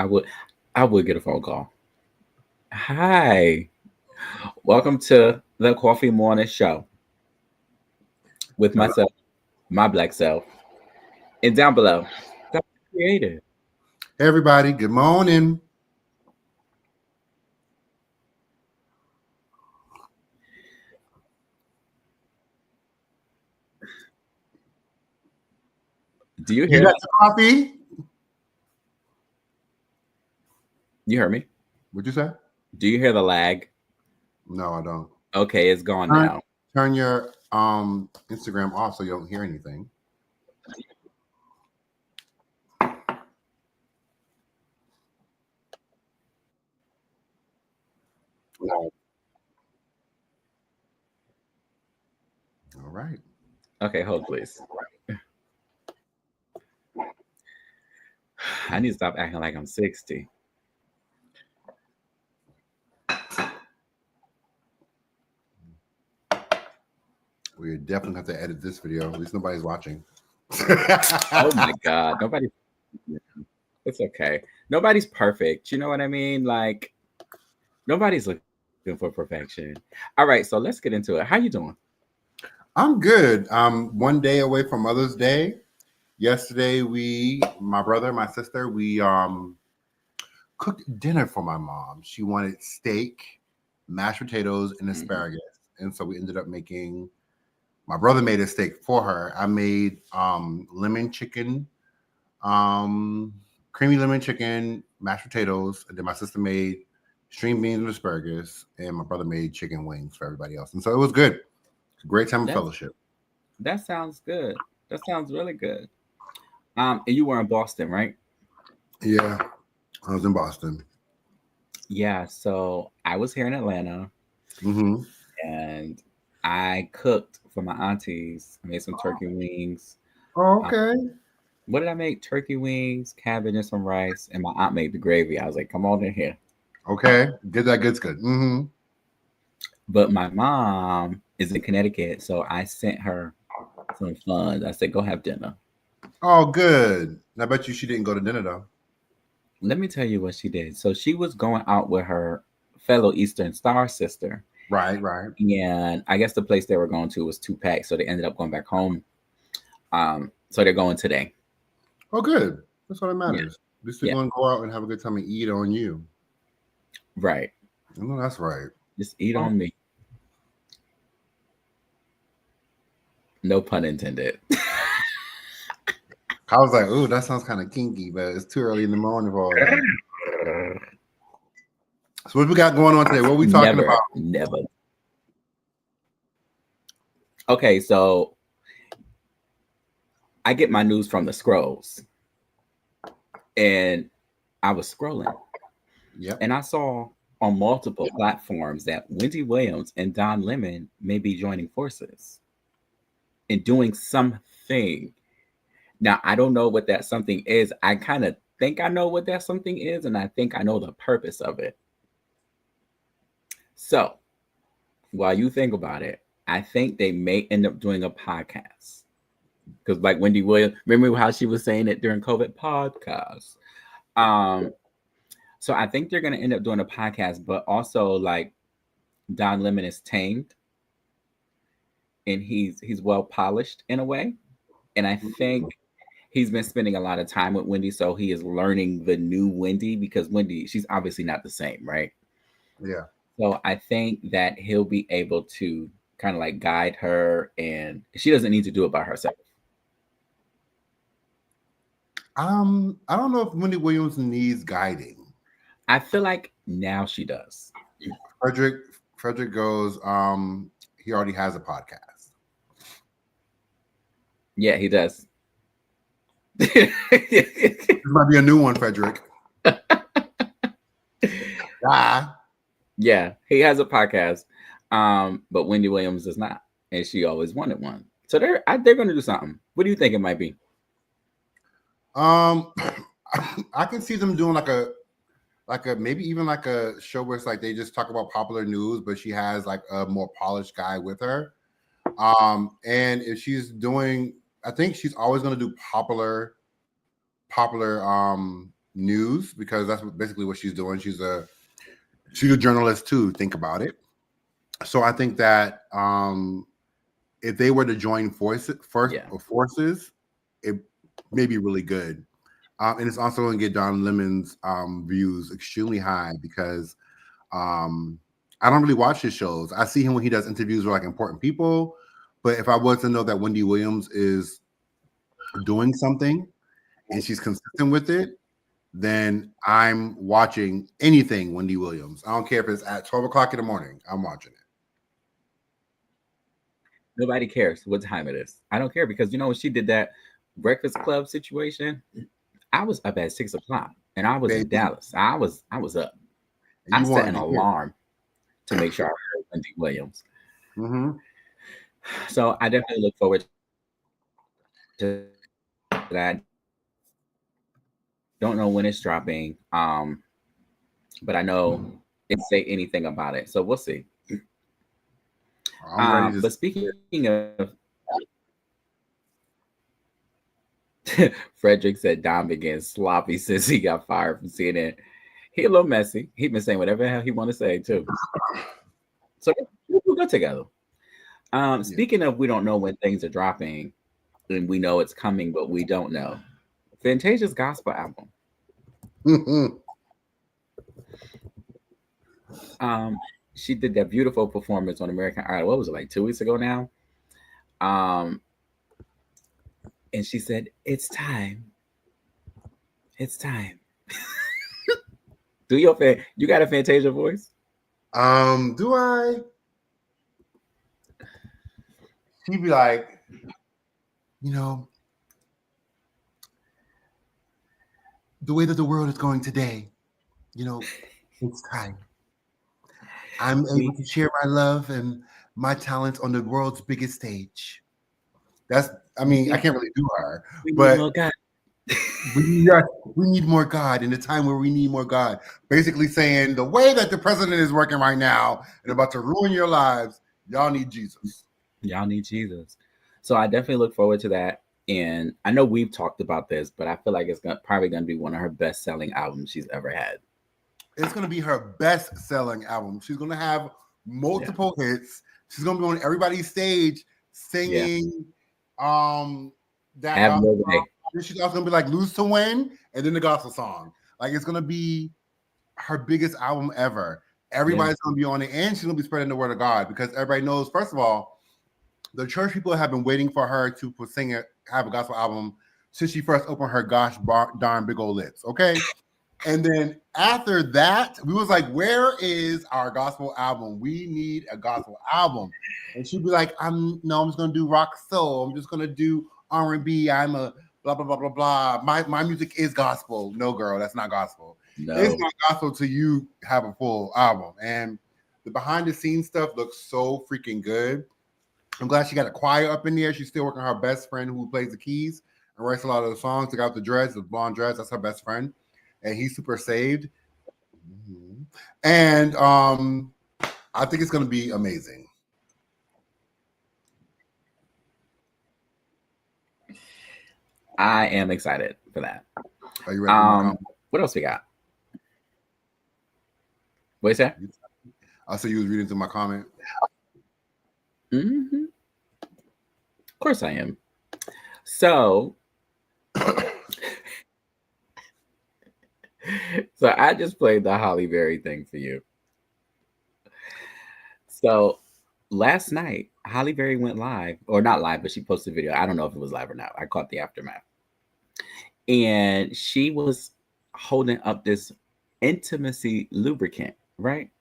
I would get a phone call. Hi, welcome to the Coffee Morning Show with Hello. myself, my black self, and down below, Dr. Creative. Hey, everybody. Good morning. Do you You hear got that? your coffee? You heard me? What'd you say? Do you hear the lag? No, I don't. Okay, it's gone Turn, now. turn your Instagram off so you don't hear anything. No. All right. Okay, hold please. I need to stop acting like I'm 60. We definitely have to edit this video. At least nobody's watching. Oh my God, nobody. It's okay. Nobody's perfect. You know what I mean? Like nobody's looking for perfection. All right, so let's get into it. How you doing? I'm good. One day away from Mother's Day. Yesterday, my brother, my sister, we cooked dinner for my mom. She wanted steak, mashed potatoes, and Mhm. asparagus, and so we ended up making. My brother made a steak for her. I made lemon chicken, um, creamy lemon chicken, mashed potatoes, and then my sister made string beans with asparagus, and my brother made chicken wings for everybody else. And so it was good. Great time of That fellowship. that sounds good. That sounds really good. And you were in Boston, right? Yeah, I was in Boston. Yeah. So I was here in Atlanta, Mm-hmm. and I cooked for my aunties. I made some turkey wings. Oh, Uh, okay. what did I make? Turkey wings, cabbage, and some rice. And my aunt made the gravy. I was like, "Come on in here." Okay. Good. That good's good. Mm-hmm. But my mom is in Connecticut, so I sent her some funds. I said, "Go have dinner." Oh, good. I bet you she didn't go to dinner though. Let me tell you what she did. So she was going out with her fellow Eastern Star sister, Right. Right. and I guess the place they were going to was too packed, so they ended up going back home. So they're going today. Oh, good. That's what Yeah, matters. At least they're yeah, going to go out and have a good time and eat on you. right. No, that's right. Just eat Oh, on me. No pun intended. I was like, "Ooh, that sounds kind of kinky," but it's too early in the morning for all that. So, what we got going on today? What are we talking Never, about? never. Okay, so I get my news from the scrolls, and I was scrolling, Yep. and I saw on multiple platforms that Wendy Williams and Don Lemon may be joining forces and doing something. Now, I don't know what that something is. I kind of think I know what that something is, and I think I know the purpose of it. So, while you think about it, I think they may end up doing a podcast. Because, like Wendy Williams, remember how she was saying it during COVID podcast? Um, so I think they're going to end up doing a podcast, but also like Don Lemon is tamed and he's well polished in a way. And I think he's been spending a lot of time with Wendy, so he is learning the new Wendy because Wendy, she's obviously not the same, right? Yeah. So I think that he'll be able to kind of like guide her, and she doesn't need to do it by herself. I don't know if Wendy Williams needs guiding. I feel like now she does. Frederick Frederick goes. He already has a podcast. Yeah, he does. This might be a new one, Frederick. Ah. Yeah, he has a podcast, but Wendy Williams does not, and she always wanted one. So they're going to do something. What do you think it might be? Um, I can see them doing like a maybe even like a show where it's like they just talk about popular news, but she has like a more polished guy with her. And if she's doing, I think she's always going to do popular news because that's basically what she's doing. She's a journalist too. Think about it. So I think that if they were to join forces, it may be really good. And it's also going to get Don Lemon's views extremely high because I don't really watch his shows. I see him when he does interviews with like important people. But if I was to know that Wendy Williams is doing something and she's consistent with it, then I'm watching anything Wendy Williams. I don't care if it's at 12 o'clock in the morning. I'm watching it. Nobody cares what time it is. I don't care because when she did that Breakfast Club situation, I was up at 6 o'clock and I was in Dallas. I was up. I set an alarm to make sure I heard Wendy Williams. Mm-hmm. So I definitely look forward to that. Don't know when it's dropping, but I know it say anything about it. So we'll see. But speaking of, Frederick said Don began sloppy since he got fired from CNN. He a little messy. He been saying whatever the hell he want to say too. So we'll go together. Speaking of, we don't know when things are dropping, and we know it's coming, but we don't know. Fantasia's gospel album. She did that beautiful performance on American Idol. What was it, like 2 weeks ago now? And she said, "It's time. It's time." Do you got a Fantasia voice? Do I? She'd be like, the way that the world is going today, it's time. I'm able to share my love and my talents on the world's biggest stage. I can't really do her, but we need more God in a time where we need more God. Basically saying the way that the president is working right now and about to ruin your lives, y'all need Jesus. Y'all need Jesus. So I definitely look forward to that. And I know we've talked about this, but I feel like it's probably going to be one of her best-selling albums she's ever had. It's going to be her best-selling album. She's going to have multiple hits. She's going to be on everybody's stage singing that gospel song. She's also going to be like Lose to Win and then the gospel song. Like, it's going to be her biggest album ever. Everybody's going to be on it, and she's going to be spreading the word of God because everybody knows, first of all, the church people have been waiting for her to have a gospel album since she first opened her gosh darn big old lips, okay? And then after that, we was like, where is our gospel album? We need a gospel album. And she'd be like, I'm just going to do rock soul. I'm just going to do R&B. I'm a blah, blah, blah, blah, blah. My music is gospel. No, girl, that's not gospel. No. It's not gospel till you have a full album. And the behind-the-scenes stuff looks so freaking good. I'm glad she got a choir up in there. She's still working with her best friend who plays the keys and writes a lot of the songs. Took out the dreads, the blonde dreads. That's her best friend. And he's super saved. Mm-hmm. And I think it's going to be amazing. I am excited for that. Are you ready? What else we got? What is that? I saw you was reading through my comment. Mm-hmm. Of course I am. So I just played the Halle Berry thing for you. So last night, Halle Berry went live, or not live, but she posted a video. I don't know if it was live or not. I caught the aftermath. And she was holding up this intimacy lubricant, right?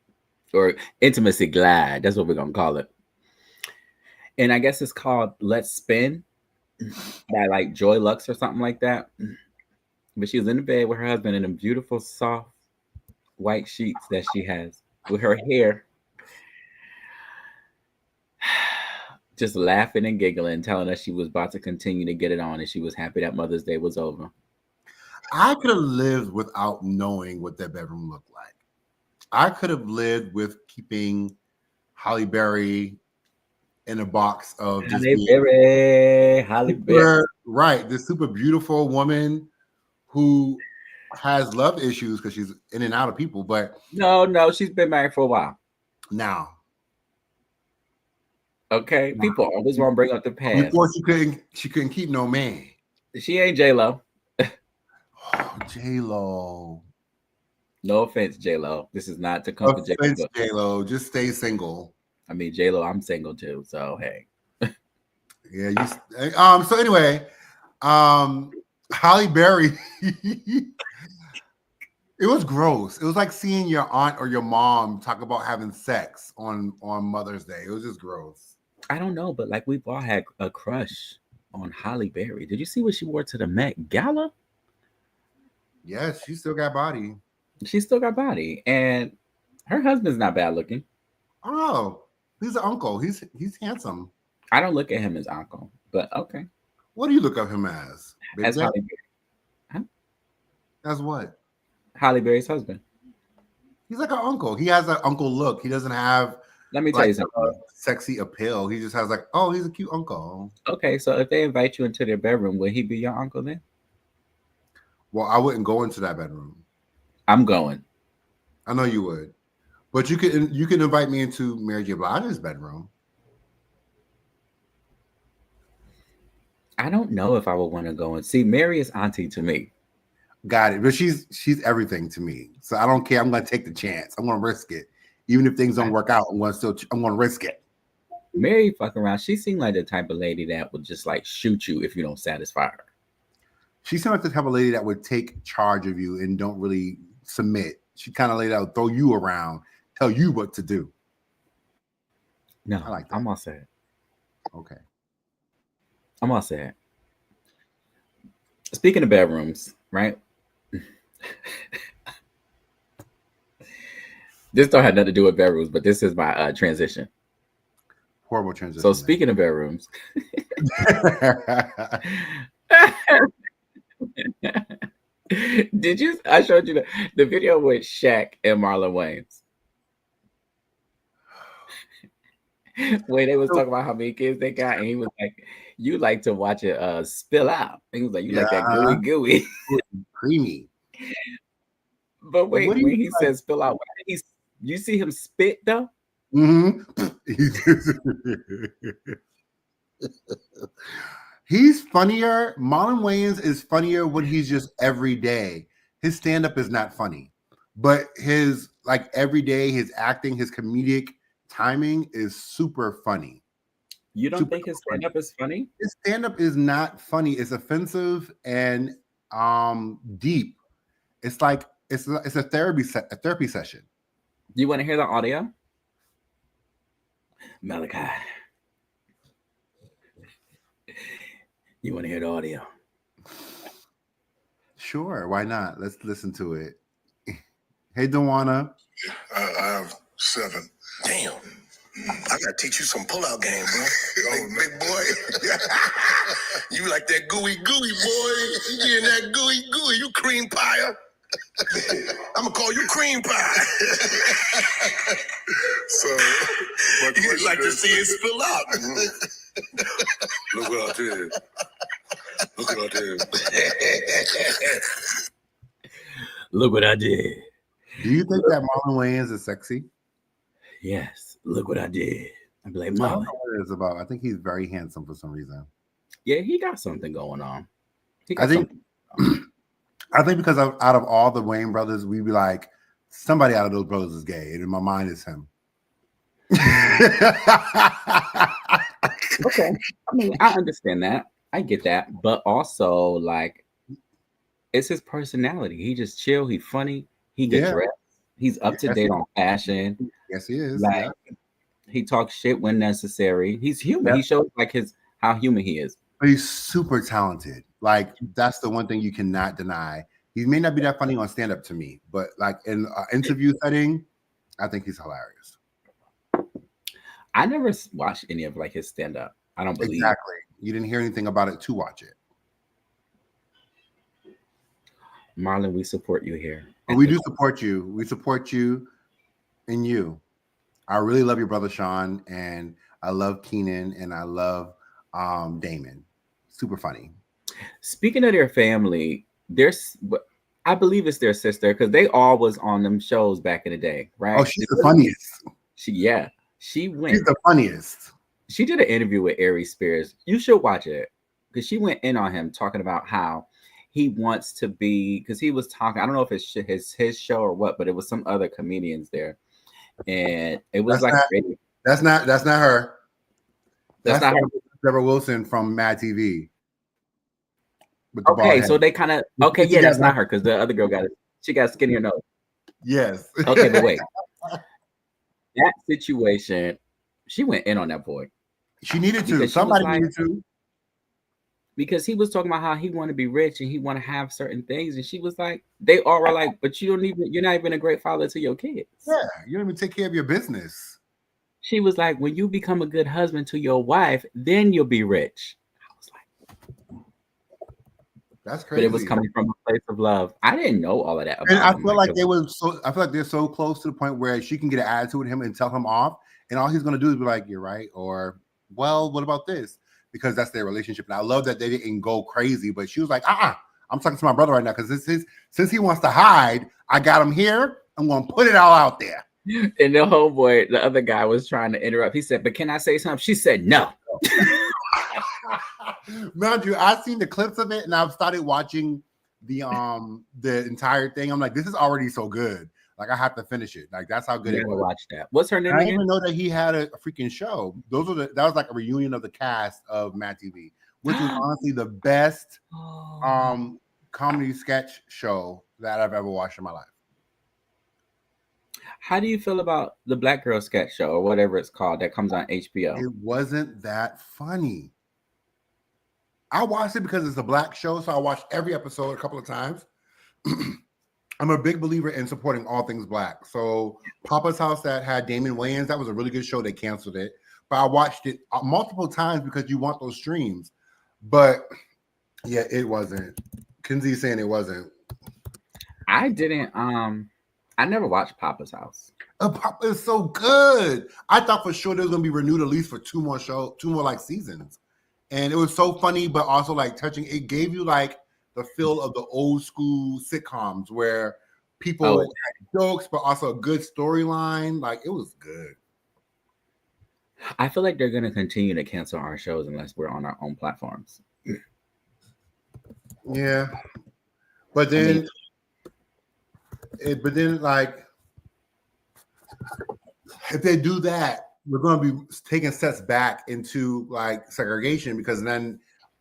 Or intimacy glide. That's what we're going to call it. And I guess it's called Let's Spin by like Joy Lux or something like that. But she was in the bed with her husband in them beautiful, soft, white sheets that she has with her hair. Just laughing and giggling, telling us she was about to continue to get it on and she was happy that Mother's Day was over. I could have lived without knowing what that bedroom looked like. I could have lived with keeping Halle Berry in a box of just Halle Berry. Right, this super beautiful woman who has love issues because she's in and out of people. But No, she's been married for a while. now, Okay, people always want to bring up the past. before she couldn't keep no man. She ain't J-Lo. Oh, J-Lo. No offense, J-Lo. This is not to come for Offense, J-Lo. Just stay single. I mean, J-Lo, I'm single too, so hey. Yeah, so anyway, Halle Berry. It was gross. It was like seeing your aunt or your mom talk about having sex on Mother's Day. It was just gross. I don't know, but like we've all had a crush on Halle Berry. Did you see what she wore to the Met Gala? Yes, she still got body. She still got body, and her husband's not bad looking. Oh, he's an uncle. He's handsome. I don't look at him as uncle, but okay. What do you look at him as? As Halle Berry. Huh? As what? Halle Berry's husband. He's like an uncle. He has an uncle look. He doesn't have. Let me tell you something. Sexy appeal. He just has like, oh, he's a cute uncle. Okay, so if they invite you into their bedroom, will he be your uncle then? Well, I wouldn't go into that bedroom. I'm going. I know you would, but you can invite me into Mary J. Blige's bedroom. I don't know if I would want to go and see. Mary is auntie to me. Got it, but she's everything to me, so I don't care. I'm going to take the chance. I'm going to risk it, even if things don't work out. I'm going to risk it. Mary fuck around. She seemed like the type of lady that would just like shoot you if you don't satisfy her. She seemed like the type of lady that would take charge of you and don't really submit. She kind of lady that would throw you around, tell you what to do. No, I like that. I'm all set. Okay. I'm all set. Speaking of bedrooms, right? This don't have nothing to do with bedrooms, but this is my transition. Horrible transition. So speaking of bedrooms, did you? I showed you the video with Shaq and Marlon Wayans. Where they was talking about how many kids they got, and he was like, "You like to watch it spill out." And he was like, "You like that gooey, creamy." But wait, when he says spill out, you see him spit though? Mm-hmm. He's funnier. Marlon Wayans is funnier when he's just every day. His stand-up is not funny, but his like every day, his acting, his comedic timing is super funny. You don't think his stand-up is funny? His stand-up is not funny. It's offensive and deep. It's like it's a therapy session. Do you want to hear the audio? Malachi, you want to hear the audio? Sure, why not? Let's listen to it. Hey, Dewana. I have 7. Damn. I gotta teach you some pull-out game, bro. Oh, big boy. You like that gooey, boy. You getting that gooey. You cream pie. I'm gonna call you cream pie. So, you like to see it spill out. Look what I did. Look what I did. Do you think that Marlon Wayans is sexy? Yes. Look what I did. I'd be like, Marlon. I don't know what it is about. I think he's very handsome for some reason. Yeah, he got something going on. I think because out of all the Wayne brothers, we'd be like, somebody out of those brothers is gay, and in my mind, it's him. Okay, I mean, I understand that. I get that, but also like, it's his personality. He just chill. He's funny. He gets dressed. He's up to date on fashion. Yes, he is. Like, he talks shit when necessary. He's human. He shows like how human he is. But he's super talented. Like, that's the one thing you cannot deny. He may not be that funny on stand-up to me, but like in an interview setting, I think he's hilarious. I never watched any of like his stand-up. I don't believe exactly. You didn't hear anything about it to watch it. Marlon, we support you here. We do support you. We support you and you. I really love your brother Sean, and I love Keenan, and I love Damon. Super funny. Speaking of their family, I believe it's their sister because they all was on them shows back in the day, right? Oh, she's the funniest. She went. She's the funniest. She did an interview with Aries Spears. You should watch it because she went in on him talking about how he wants to be, because he was talking. I don't know if it's his show or what, but it was some other comedians there, and it was that's not her. That's not her. Deborah Wilson from Mad TV. Okay, so they kind of yeah, that's not her because the other girl she got skinnier nose. Yes. Okay, but wait, that situation, she went in on that boy. She needed to. Somebody needed to. Because he was talking about how he want to be rich and he want to have certain things, and she was like, they all were like, but you're not even a great father to your kids. Yeah, you don't even take care of your business. She was like, when you become a good husband to your wife, then you'll be rich. I was like, that's crazy. But it was coming from a place of love. I didn't know all of that about and I him. feel like I feel like they're so close to the point where she can get an attitude with him and tell him off, and all he's gonna do is be like, you're right, or well, what about this? Because that's their relationship. And I love that they didn't go crazy, but she was like, I'm talking to my brother right now because since he wants to hide, I got him here. I'm gonna put it all out there. And the homeboy, the other guy, was trying to interrupt. He said, but can I say something? She said no. Mind you, I've seen the clips of it and I've started watching the entire thing. I'm like, this is already so good. Like I have to finish it. Like that's how good it was. Watch that. What's her name? I didn't even know that he had a freaking show. That was like a reunion of the cast of Mad TV, which was honestly the best comedy sketch show that I've ever watched in my life. How do you feel about the Black Girl sketch show or whatever it's called that comes on HBO? It wasn't that funny. I watched it because it's a Black show, so I watched every episode a couple of times. I'm a big believer in supporting all things Black. So Papa's House that had Damon Wayans, that was a really good show. They canceled it. But I watched it multiple times because you want those streams. But yeah, it wasn't. Kenzie's saying it wasn't. I didn't. I never watched Papa's House. Papa is so good. I thought for sure there was gonna be renewed at least for two more like seasons. And it was so funny, but also like touching. It gave you like the feel of the old school sitcoms where people had jokes, but also a good storyline. Like it was good. I feel like they're going to continue to cancel our shows unless we're on our own platforms. Yeah. But then, like, if they do that, we're going to be taking steps back into like segregation because then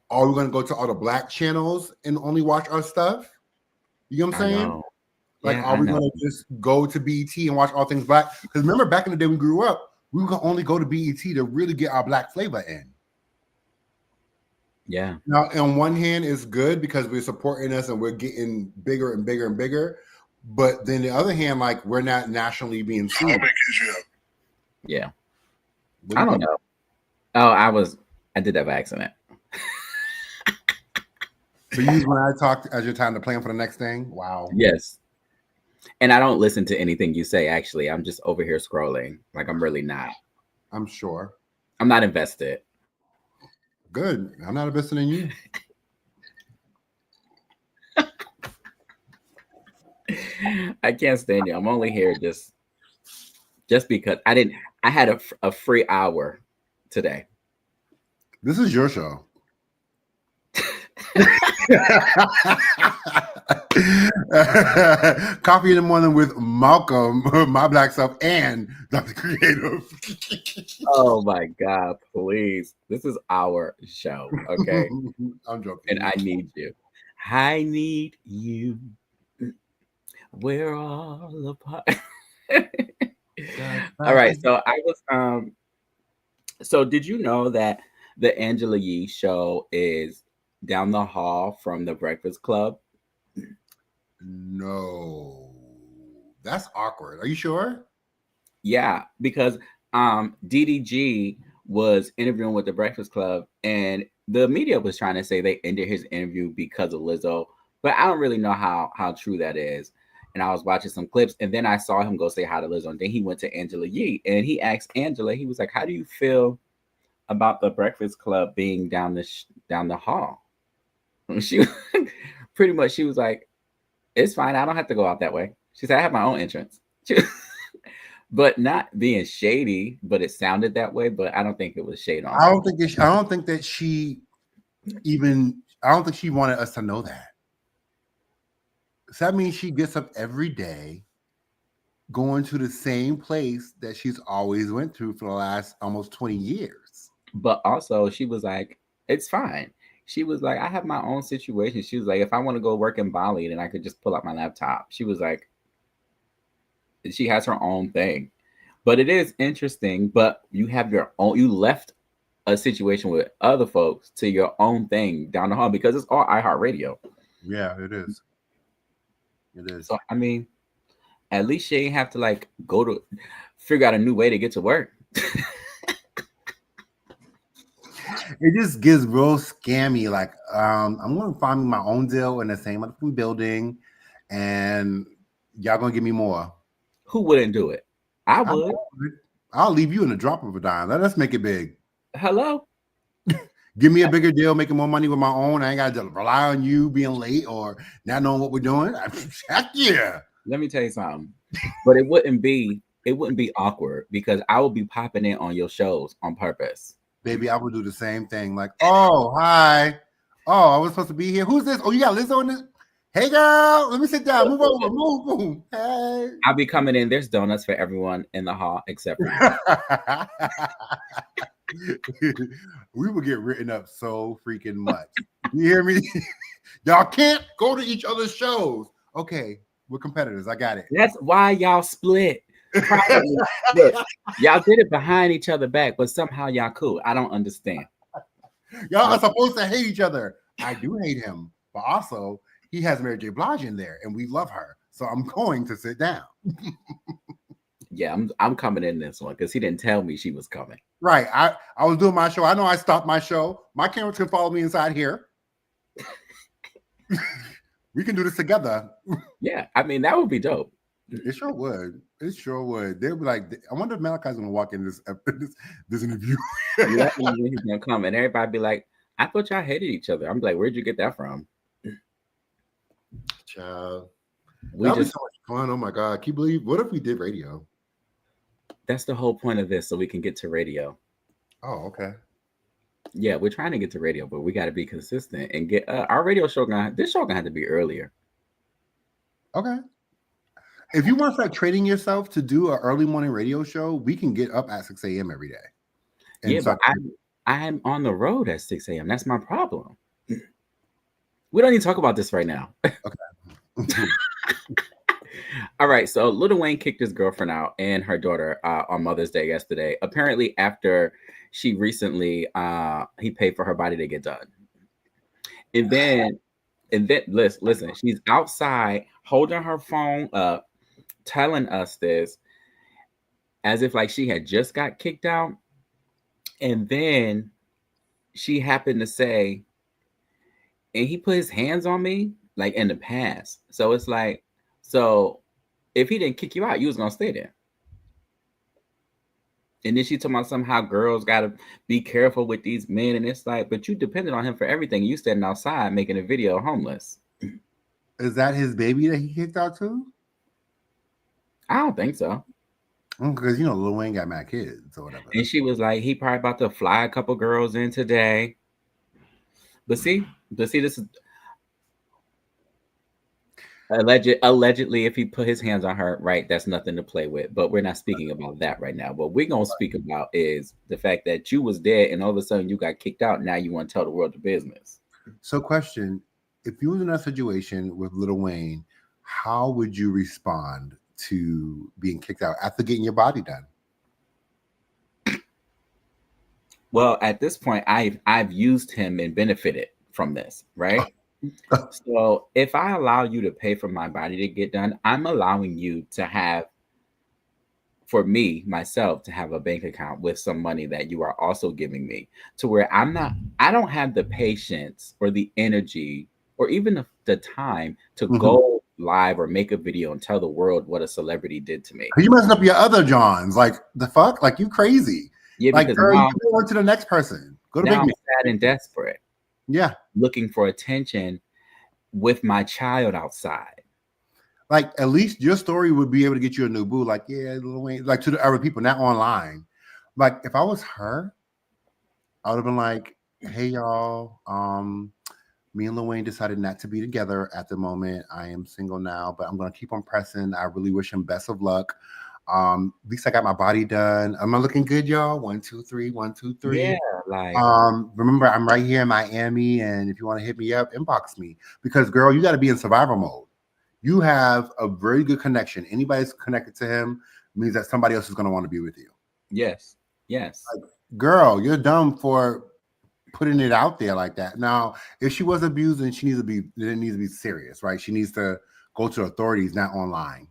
are we going to go to all the Black channels and only watch our stuff? You know what I'm saying? Like, are we going to just go to BET and watch all things Black? Because remember, back in the day we grew up, we were going to only go to BET to really get our Black flavor in. Yeah. Now, on one hand, it's good because we're supporting us and we're getting bigger and bigger and bigger. But then the other hand, like, we're not nationally being seen. How big is you? Yeah. I don't know. Oh, I did that by accident. So you use when I talk as your time to plan for the next thing? Wow. Yes. And I don't listen to anything you say, actually. I'm just over here scrolling. Like, I'm really not. I'm sure. I'm not invested. Good. I'm not invested in you. I can't stand you. I'm only here just because I had a free hour today. This is your show. Coffee in the Morning with Malcolm, MyBlackkself, and Dr. Kreative. Oh my God, please. This is our show, okay? I'm joking. And I need you. I need you. We're all apart. All right. So I was so did you know that the Angela Yee show is down the hall from the Breakfast Club? No. That's awkward. Are you sure? Yeah, because DDG was interviewing with the Breakfast Club and the media was trying to say they ended his interview because of Lizzo, but I don't really know how true that is. And I was watching some clips and then I saw him go say hi to Lizzo, and then he went to Angela Yee and he asked Angela, he was like, how do you feel about the Breakfast Club being down the hall? And she pretty much, she was like, It's fine. I don't have to go out that way. She said, I have my own entrance. But not being shady, but it sounded that way. But I don't think it was shade on. I don't think that she even. I don't think she wanted us to know that. So that means she gets up every day, going to the same place that she's always went to for the last almost 20 years. But also, she was like, "It's fine." She was like, "I have my own situation." She was like, "If I want to go work in Bali, then I could just pull out my laptop." She was like, she has her own thing. But it is interesting. But you have your own. You left a situation with other folks to your own thing down the hall because it's all iHeartRadio. Yeah, it is. It is. So I mean, at least she ain't have to like go to figure out a new way to get to work. It just gets real scammy. Like, I'm going to find me my own deal in the same building, and y'all going to give me more. Who wouldn't do it? I would. I'll leave you in the drop of a dime. Let's make it big. Hello? Give me a bigger deal, making more money with my own. I ain't got to rely on you being late or not knowing what we're doing. Heck yeah. Let me tell you something. But it wouldn't be awkward because I would be popping in on your shows on purpose. Baby, I would do the same thing. Like, oh, hi. Oh, I was supposed to be here. Who's this? Oh, you got Lizzo in this? Hey, girl, let me sit down. Move over. Move. Hey. I'll be coming in. There's donuts for everyone in the hall except for you. We would get written up so freaking much. You hear me? Y'all can't go to each other's shows. Okay, we're competitors. I got it. That's why y'all split. Look, y'all did it behind each other back, but somehow y'all cool. I don't understand. Y'all are supposed to hate each other. I do hate him, but also he has Mary J. Blige in there, and we love her. So I'm going to sit down. Yeah, I'm coming in this one because he didn't tell me she was coming. Right. I was doing my show. I know I stopped my show. My cameras can follow me inside here. We can do this together. Yeah, I mean, that would be dope. It sure would. It sure would. They'll be like, I wonder if Malachi's going to walk in this interview. Yeah, he's going to come. And everybody be like, I thought y'all hated each other. I'm like, where'd you get that from? Child. That'd be so much fun. Oh, my God. Can you believe? What if we did radio? That's the whole point of this, so we can get to radio. Oh, okay. Yeah, we're trying to get to radio, but we got to be consistent and get our radio show. This show gonna have to be earlier. Okay. If you want to start training yourself to do an early morning radio show, we can get up at 6 a.m. every day. And yeah, but I'm on the road at 6 a.m. That's my problem. We don't need to talk about this right now. Okay. All right, so Lil Wayne kicked his girlfriend out and her daughter on Mother's Day yesterday. Apparently, after she recently he paid for her body to get done, and then listen, she's outside holding her phone up, telling us this as if like she had just got kicked out, and then she happened to say, and he put his hands on me like in the past. So it's like, so if he didn't kick you out, you was gonna stay there. And then she told me somehow girls gotta be careful with these men, and it's like, but you depended on him for everything. You standing outside making a video homeless. Is that his baby that he kicked out too? I don't think so. Because Lil Wayne got mad kids or whatever. And she was like, he probably about to fly a couple girls in today. But see, this is allegedly, if he put his hands on her, right, that's nothing to play with. But we're not speaking about that right now. What we're gonna speak about is the fact that you was dead and all of a sudden you got kicked out. Now you want to tell the world the business. So, question: if you was in that situation with Lil Wayne, how would you respond to being kicked out after getting your body done? Well, at this point, I've used him and benefited from this, right? So if I allow you to pay for my body to get done, I'm allowing you to have, for me, myself, to have a bank account with some money that you are also giving me, to where I don't have the patience or the energy or even the time to go live or make a video and tell the world what a celebrity did to me. You messing up your other Johns. Like, the fuck? Like, you crazy. Yeah, like, because girl, now, you go on to the next person. Go to now I'm big sad and desperate. Yeah. Looking for attention with my child outside. Like, at least your story would be able to get you a new boo. Like, yeah, Lil Wayne, like to the other people, not online. Like, if I was her, I would have been like, hey y'all, me and Lil Wayne decided not to be together at the moment. I am single now, but I'm gonna keep on pressing. I really wish him best of luck. At least I got my body done. Am I looking good, y'all? 1, 2, 3, 1, 2, 3. Yeah, like Remember, I'm right here in Miami, and if you want to hit me up, inbox me. Because girl, you got to be in survival mode. You have a very good connection. Anybody that's connected to him means that somebody else is going to want to be with you. yes. Like, girl, you're dumb for putting it out there like that. Now, if she was abused, then it needs to be serious, right? She needs to go to authorities, not online.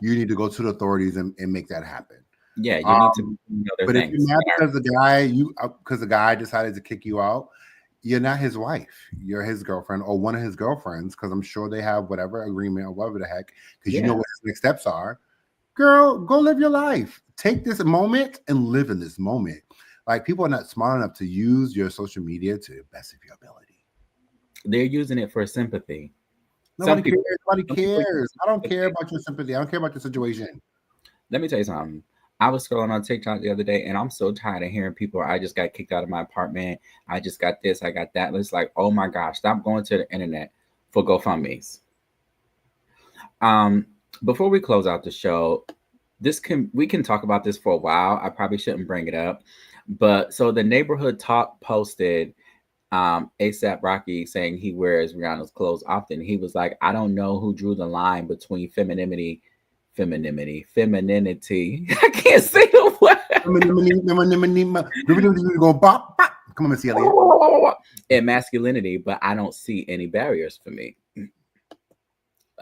You need to go to the authorities and make that happen. Yeah, you need to know their But things. if you're mad because the guy decided to kick you out, you're not his wife. You're his girlfriend or one of his girlfriends, because I'm sure they have whatever agreement or whatever the heck, because you know what his next steps are. Girl, go live your life. Take this moment and live in this moment. Like, people are not smart enough to use your social media to the best of your ability. They're using it for sympathy. Nobody cares. I don't care about your sympathy. I don't care about your situation. Let me tell you something. I was scrolling on TikTok the other day, and I'm so tired of hearing people, I just got kicked out of my apartment. I just got this, I got that. It's like, oh my gosh, stop going to the internet for GoFundMe's. Before we close out the show, we can talk about this for a while. I probably shouldn't bring it up. But so the Neighborhood Talk posted ASAP Rocky saying he wears Rihanna's clothes often. He was like, I don't know who drew the line between femininity. I can't say the word. Come on, Miss Elliott. And masculinity, but I don't see any barriers for me.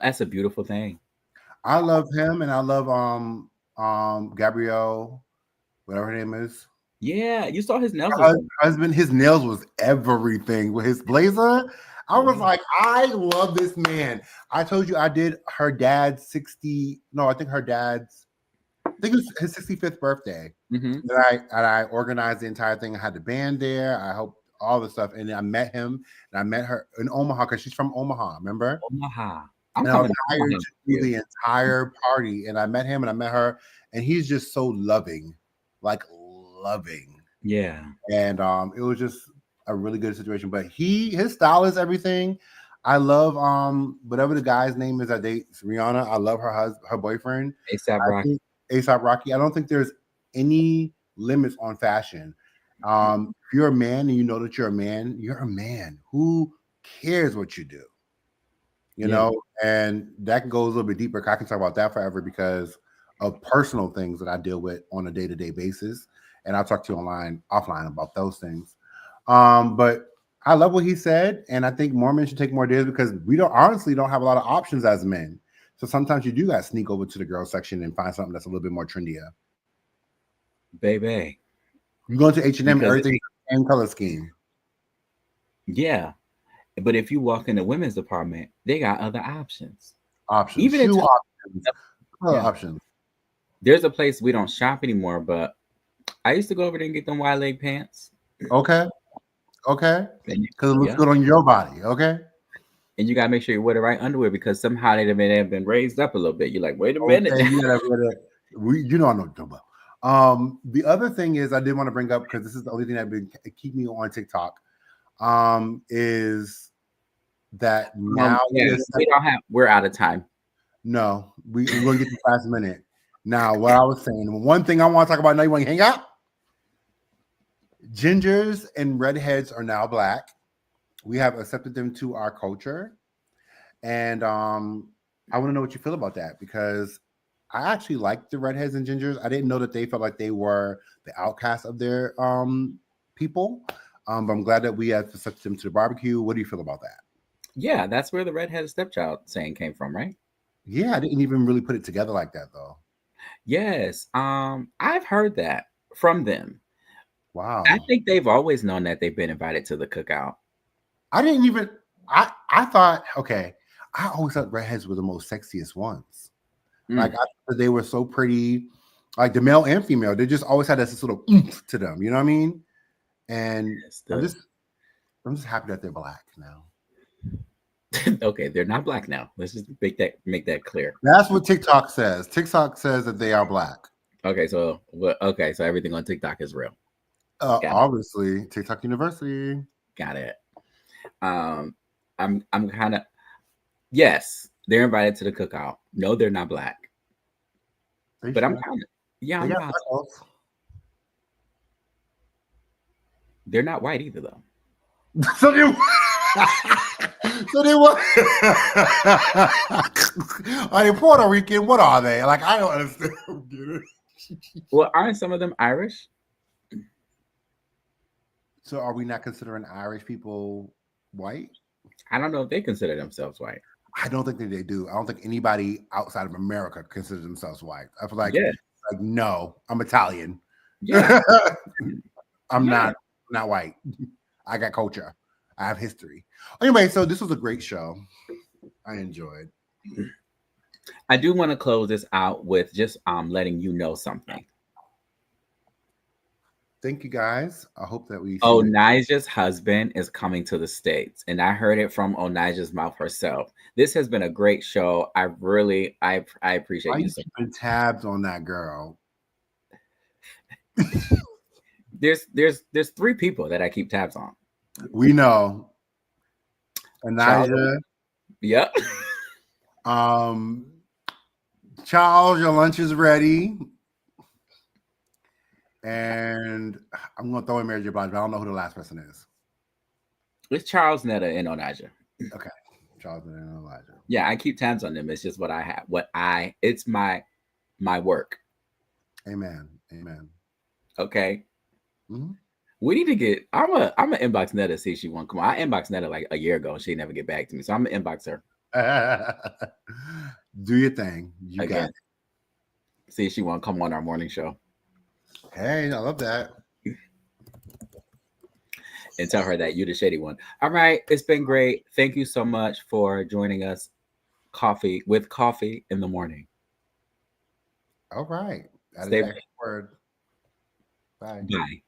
That's a beautiful thing. I love him, and I love Gabrielle, whatever her name is. Yeah, you saw his nails. Her husband, his nails was everything with his blazer. I was like, I love this man. I told you I did her dad's 60. No, I think it was his 65th birthday. Mm-hmm. And I organized the entire thing. I had the band there. I helped all the stuff. And I met him, and I met her in Omaha, because she's from Omaha, remember? Omaha. I was hired to do the entire party. And I met him and I met her. And he's just so loving. Like, loving. Yeah. And it was just a really good situation. But his style is everything. I love whatever the guy's name is that dates Rihanna. I love her boyfriend. ASAP Rocky. I don't think there's any limits on fashion. If you're a man and you know that you're a man. Who cares what you do? You know, and that goes a little bit deeper. I can talk about that forever because of personal things that I deal with on a day-to-day basis. And I'll talk to you offline about those things. But I love what he said. And I think more men should take more days, because we don't have a lot of options as men. So sometimes you do got to sneak over to the girl section and find something that's a little bit more trendier. Baby. You go to H&M, everything's the same color scheme. Yeah. But if you walk in the women's department, they got other options. Even options. There's a place we don't shop anymore, but I used to go over there and get them wide leg pants. Okay. Because it looks good on your body. Okay. And you gotta make sure you wear the right underwear, because somehow they have been raised up a little bit. You're like, wait a minute. I know the other thing is I did want to bring up, because this is the only thing that been keep me on TikTok. Is that now we're out of time. No, we're gonna get to the last minute. Now, what I was saying, one thing I want to talk about now, you want to hang out? Gingers and redheads are now Black. We have accepted them to our culture. And I want to know what you feel about that, because I actually like the redheads and gingers. I didn't know that they felt like they were the outcasts of their people. But I'm glad that we have accepted them to the barbecue. What do you feel about that? Yeah, that's where the redheaded stepchild saying came from, right? Yeah, I didn't even really put it together like that, though. Yes, I've heard that from them. Wow. I think they've always known that they've been invited to the cookout. I thought, okay, I always thought redheads were the most sexiest ones. Like, I thought they were so pretty, like the male and female. They just always had this little oomph to them. You know what I mean? And I'm just happy that they're Black now. Okay, they're not black now. Let's just make that clear. That's what TikTok says. TikTok says that they are black. Okay, so so everything on TikTok is real. Obviously, TikTok University. Got it. I'm kind of yes, they're invited to the cookout. No, they're not black. But I'm kind of They got black. They're not white either though. So they what? Are they Puerto Rican? What are they? Like, I don't understand. Well, aren't some of them Irish? So are we not considering Irish people white? I don't know if they consider themselves white. I don't think that they do. I don't think anybody outside of America considers themselves white. I feel like, like no, I'm Italian. Yeah. I'm not white. I got culture. I have history. Anyway, so this was a great show. I enjoyed. I do want to close this out with just letting you know something. Thank you guys. I hope that we Onija's husband is coming to the States, and I heard it from Onija's mouth herself. This has been a great show. I appreciate Why you. You keeping tabs on that girl. There's 3 people that I keep tabs on. We know. Onija. Yep. Charles, your lunch is ready. And I'm going to throw in Mary J. Blige, but I don't know who the last person is. It's Charles, Netta, and Onija. Okay. Charles, Netta, and Onija. Yeah, I keep tabs on them. It's just what I have. It's my work. Amen. Amen. Okay. Mm-hmm. We need to get. I'm gonna inbox Netta, see if she won't come on. I inboxed Netta like a year ago. She never get back to me, so I'm gonna inbox her. Do your thing. You got it. See if she won't come on our morning show. Hey, I love that. And tell her that you're the shady one. All right, it's been great. Thank you so much for joining us. Coffee in the morning. All right. Stay word. Bye. Bye.